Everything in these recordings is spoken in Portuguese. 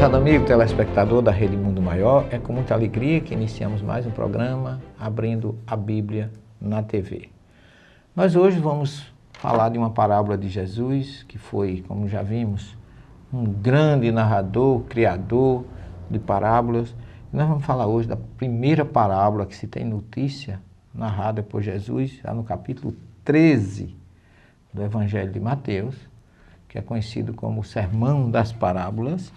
Prezado amigo telespectador da Rede Mundo Maior, é com muita alegria que iniciamos mais um programa Abrindo a Bíblia na TV. Nós hoje vamos falar de uma parábola de Jesus, que foi, como já vimos, um grande narrador, criador de parábolas. Nós vamos falar hoje da primeira parábola que se tem notícia, narrada por Jesus, já no capítulo 13 do Evangelho de Mateus, que é conhecido como o Sermão das Parábolas,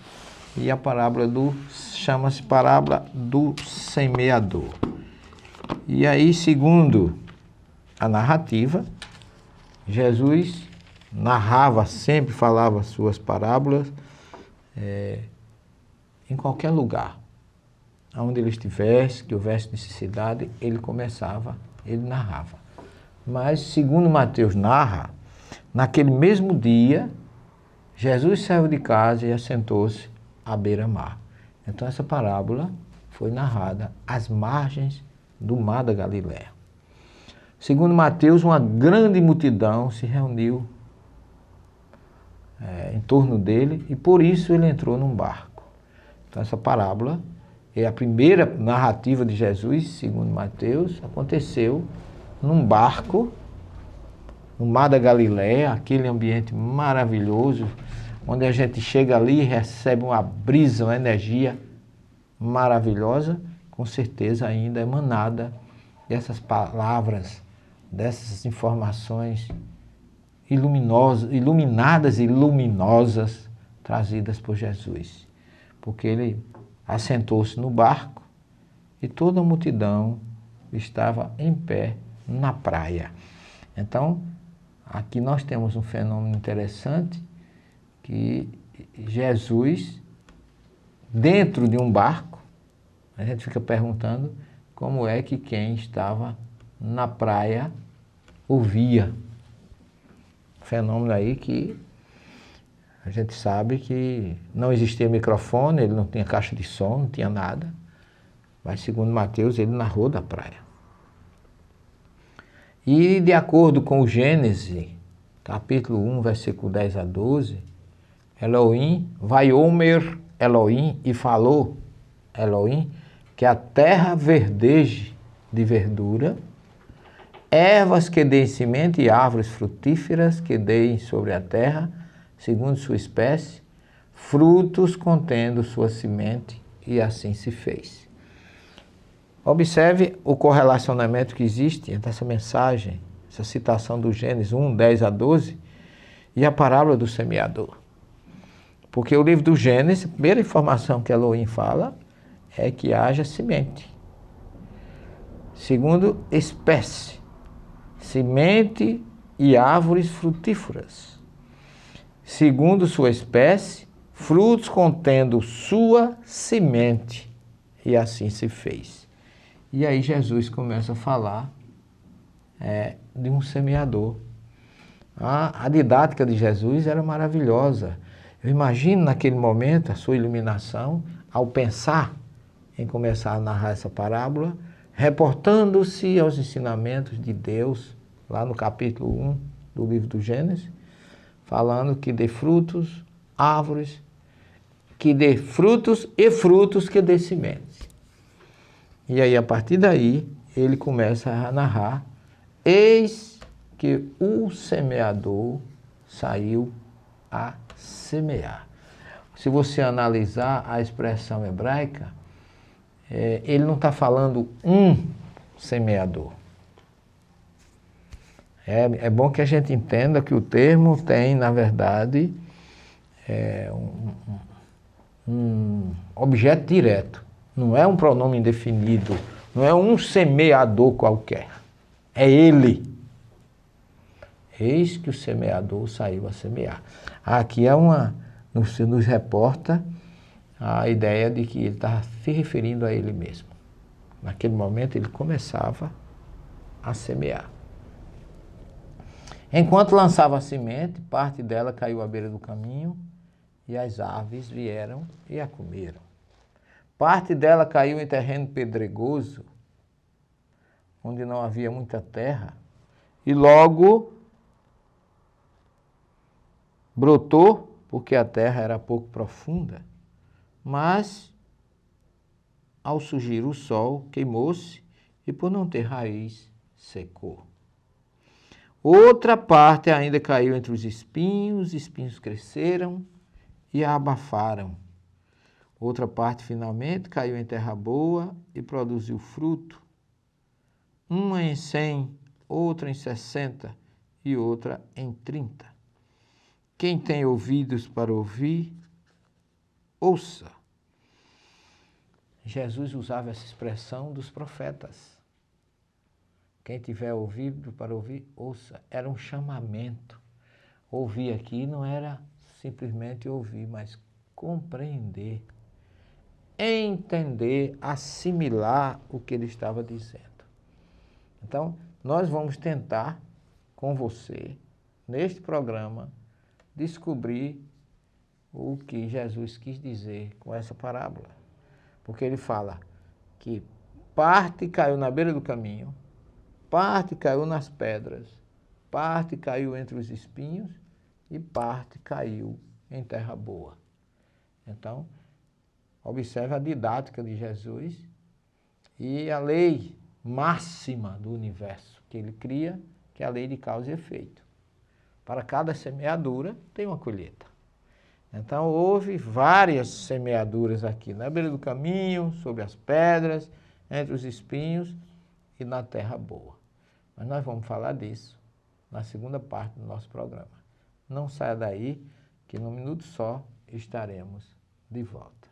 e a parábola chama-se parábola do semeador. E aí, segundo a narrativa, Jesus narrava, sempre falava suas parábolas em qualquer lugar, onde ele estivesse, que houvesse necessidade, ele narrava. Mas, segundo Mateus narra, naquele mesmo dia, Jesus saiu de casa e assentou-se à beira-mar. Então essa parábola foi narrada às margens do mar da Galileia. Segundo Mateus, uma grande multidão se reuniu em torno dele e por isso ele entrou num barco. Então essa parábola é a primeira narrativa de Jesus, segundo Mateus, aconteceu num barco, no mar da Galileia, aquele ambiente maravilhoso, onde a gente chega ali e recebe uma brisa, uma energia maravilhosa, com certeza ainda emanada dessas palavras, dessas informações iluminadas e luminosas trazidas por Jesus. Porque ele assentou-se no barco e toda a multidão estava em pé na praia. Então, aqui nós temos um fenômeno interessante, que Jesus, dentro de um barco, a gente fica perguntando como é que quem estava na praia ouvia. Fenômeno aí que a gente sabe que não existia microfone, ele não tinha caixa de som, não tinha nada. Mas segundo Mateus, ele narrou da praia. E de acordo com o Gênesis, capítulo 1, versículo 10 a 12, Elohim, Vaiomer Elohim, e falou Elohim, que a terra verdeje de verdura, ervas que deem semente e árvores frutíferas que deem sobre a terra, segundo sua espécie, frutos contendo sua semente, e assim se fez. Observe o correlacionamento que existe entre essa mensagem, essa citação do Gênesis 1, 10 a 12, e a parábola do semeador. Porque o livro do Gênesis, a primeira informação que Elohim fala é que haja semente. Segundo, espécie, semente e árvores frutíferas. Segundo sua espécie, frutos contendo sua semente. E assim se fez. E aí Jesus começa a falar de um semeador. A didática de Jesus era maravilhosa. Eu imagino naquele momento a sua iluminação, ao pensar em começar a narrar essa parábola, reportando-se aos ensinamentos de Deus, lá no capítulo 1 do livro do Gênesis, falando que dê frutos, árvores, que dê frutos e frutos que dê sementes. E aí, a partir daí, ele começa a narrar: eis que o semeador saiu a semear. Se você analisar a expressão hebraica, ele não está falando um semeador. É bom que a gente entenda que o termo tem, na verdade, um objeto direto. Não é um pronome indefinido, não é um semeador qualquer. É ele. Eis que o semeador saiu a semear. Aqui nos reporta a ideia de que ele estava se referindo a ele mesmo. Naquele momento ele começava a semear. Enquanto lançava a semente, parte dela caiu à beira do caminho e as aves vieram e a comeram. Parte dela caiu em terreno pedregoso, onde não havia muita terra, e logo brotou, porque a terra era pouco profunda, mas ao surgir o sol, queimou-se e por não ter raiz, secou. Outra parte ainda caiu entre os espinhos cresceram e a abafaram. Outra parte finalmente caiu em terra boa e produziu fruto, uma em 100, outra em 60 e outra em 30. Quem tem ouvidos para ouvir, ouça. Jesus usava essa expressão dos profetas. Quem tiver ouvido para ouvir, ouça. Era um chamamento. Ouvir aqui não era simplesmente ouvir, mas compreender, entender, assimilar o que ele estava dizendo. Então, nós vamos tentar, com você, neste programa, descobrir o que Jesus quis dizer com essa parábola. Porque ele fala que parte caiu na beira do caminho, parte caiu nas pedras, parte caiu entre os espinhos e parte caiu em terra boa. Então, observe a didática de Jesus e a lei máxima do universo que ele cria, que é a lei de causa e efeito. Para cada semeadura tem uma colheita. Então houve várias semeaduras aqui, na beira do caminho, sobre as pedras, entre os espinhos e na terra boa. Mas nós vamos falar disso na segunda parte do nosso programa. Não saia daí, que num minuto só estaremos de volta.